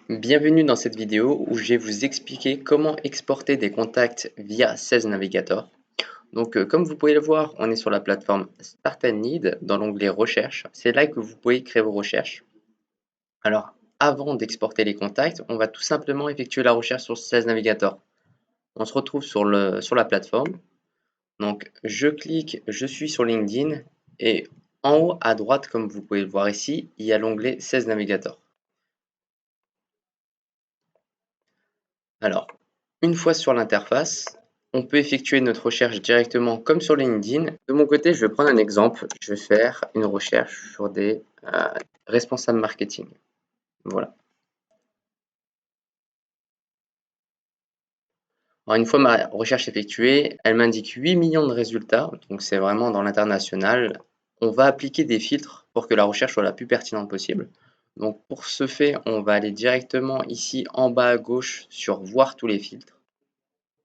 Bienvenue dans cette vidéo où je vais vous expliquer comment exporter des contacts via 16 Navigator. Comme vous pouvez le voir, on est sur la plateforme Start and Need dans l'onglet Recherche. C'est là que vous pouvez créer vos recherches. Alors, avant d'exporter les contacts, on va tout simplement effectuer la recherche sur 16 Navigator. On se retrouve sur la plateforme. Donc, je clique, je suis sur LinkedIn et en haut à droite, comme vous pouvez le voir ici, il y a l'onglet 16 Navigator. Alors, une fois sur l'interface, on peut effectuer notre recherche directement comme sur LinkedIn. De mon côté, je vais prendre un exemple. Je vais faire une recherche sur des responsables marketing. Voilà. Alors, une fois ma recherche effectuée, elle m'indique 8 millions de résultats. Donc, c'est vraiment dans l'international. On va appliquer des filtres pour que la recherche soit la plus pertinente possible. Donc, pour ce fait, on va aller directement ici en bas à gauche sur voir tous les filtres.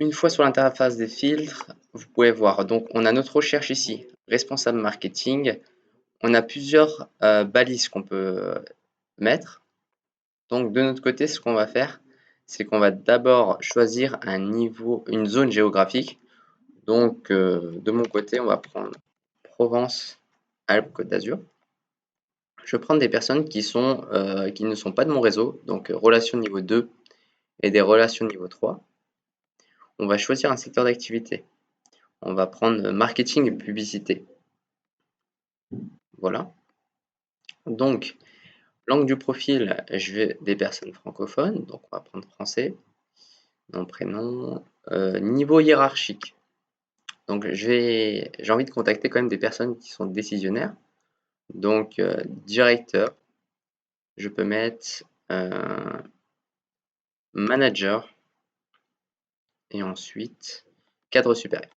Une fois sur l'interface des filtres, vous pouvez voir, donc on a notre recherche ici, responsable marketing. On a plusieurs balises qu'on peut mettre. Donc de notre côté, ce qu'on va faire, c'est qu'on va d'abord choisir un niveau, une zone géographique. Donc de mon côté, on va prendre Provence-Alpes-Côte d'Azur. Je vais prendre des personnes qui ne sont pas de mon réseau, donc relations niveau 2 et des relations niveau 3. On va choisir un secteur d'activité. On va prendre marketing et publicité. Voilà. Donc, langue du profil, je vais des personnes francophones. Donc, on va prendre français. Nom, prénom. Niveau hiérarchique. Donc, j'ai envie de contacter quand même des personnes qui sont décisionnaires. Donc, directeur. Je peux mettre manager. Et ensuite, cadre supérieur.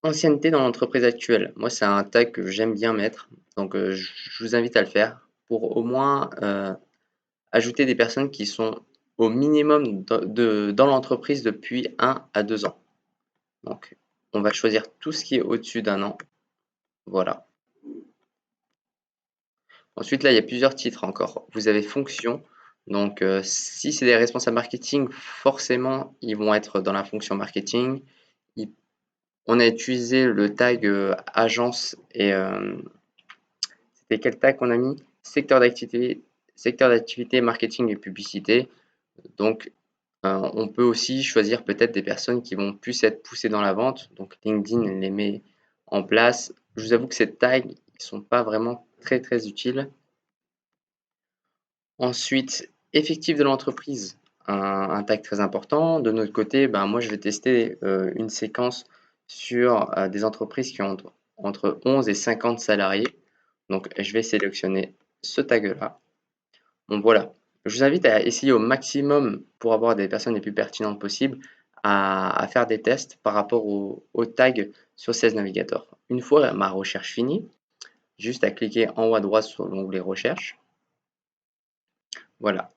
Ancienneté dans l'entreprise actuelle. Moi, c'est un tag que j'aime bien mettre. Donc, je vous invite à le faire pour au moins ajouter des personnes qui sont au minimum dans l'entreprise depuis 1 à 2 ans. Donc, on va choisir tout ce qui est au-dessus d'un an. Voilà. Ensuite, là, il y a plusieurs titres encore. Vous avez fonction. Donc, si c'est des responsables marketing, forcément, ils vont être dans la fonction marketing. On a utilisé le tag agence et c'était quel tag qu'on a mis? Secteur d'activité, marketing et publicité. Donc, on peut aussi choisir peut-être des personnes qui vont plus être poussées dans la vente. Donc, LinkedIn les met en place. Je vous avoue que ces tags, ils sont pas vraiment très utiles. Ensuite, effectif de l'entreprise, un tag très important. De notre côté, ben, moi, je vais tester une séquence sur des entreprises qui ont entre 11 et 50 salariés. Donc, je vais sélectionner ce tag-là. Bon, voilà. Je vous invite à essayer au maximum pour avoir des personnes les plus pertinentes possibles à faire des tests par rapport au tag sur 16 Navigator. Une fois ma recherche finie, juste à cliquer en haut à droite sur l'onglet recherche. Voilà.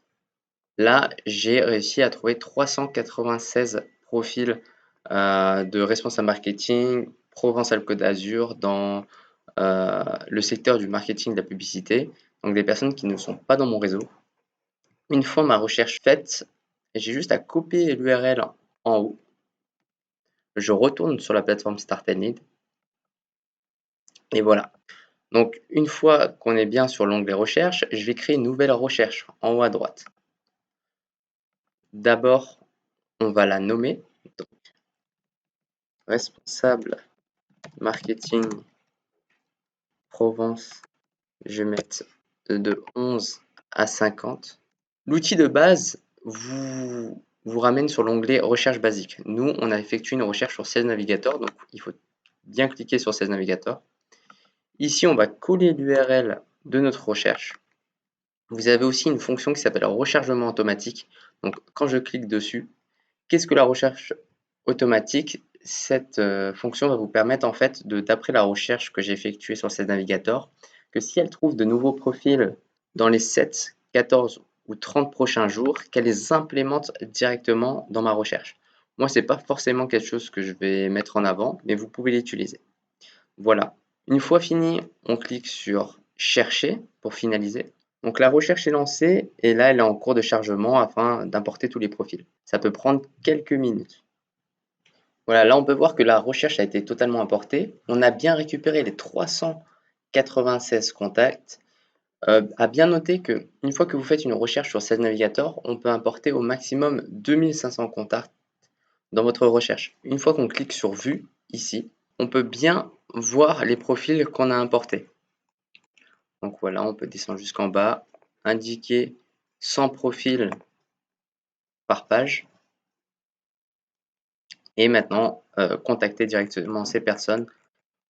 Là, j'ai réussi à trouver 396 profils de responsables marketing Provence-Alpes-Côte d'Azur dans le secteur du marketing de la publicité. Donc des personnes qui ne sont pas dans mon réseau. Une fois ma recherche faite, j'ai juste à copier l'URL en haut. Je retourne sur la plateforme Start and Need. Et voilà. Donc, une fois qu'on est bien sur l'onglet recherche, je vais créer une nouvelle recherche en haut à droite. D'abord, on va la nommer. Donc, responsable marketing Provence. Je vais mettre de 11 à 50. L'outil de base vous ramène sur l'onglet recherche basique. Nous, on a effectué une recherche sur 16 navigateurs, donc il faut bien cliquer sur 16 navigateurs. Ici, on va coller l'URL de notre recherche. Vous avez aussi une fonction qui s'appelle rechargement automatique. Donc, quand je clique dessus, qu'est-ce que la recherche automatique? Cette fonction va vous permettre, en fait, d'après la recherche que j'ai effectuée sur 16 navigateurs, que si elle trouve de nouveaux profils dans les 7, 14 ou 30 prochains jours, qu'elle les implémente directement dans ma recherche. Moi, ce n'est pas forcément quelque chose que je vais mettre en avant, mais vous pouvez l'utiliser. Voilà. Une fois fini, on clique sur chercher pour finaliser. Donc la recherche est lancée et là elle est en cours de chargement afin d'importer tous les profils. Ça peut prendre quelques minutes. Voilà, là on peut voir que la recherche a été totalement importée. On a bien récupéré les 396 contacts. À bien noter qu'une fois que vous faites une recherche sur Sales Navigator, on peut importer au maximum 2500 contacts dans votre recherche. Une fois qu'on clique sur Vue, ici, on peut bien voir les profils qu'on a importés. Donc voilà, on peut descendre jusqu'en bas, indiquer 100 profils par page. Et maintenant, contacter directement ces personnes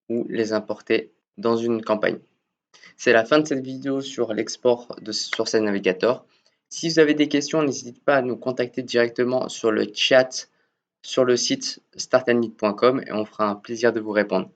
ou les importer dans une campagne. C'est la fin de cette vidéo sur l'export sur Sales Navigator. Si vous avez des questions, n'hésitez pas à nous contacter directement sur le chat sur le site startandlead.com et on fera un plaisir de vous répondre.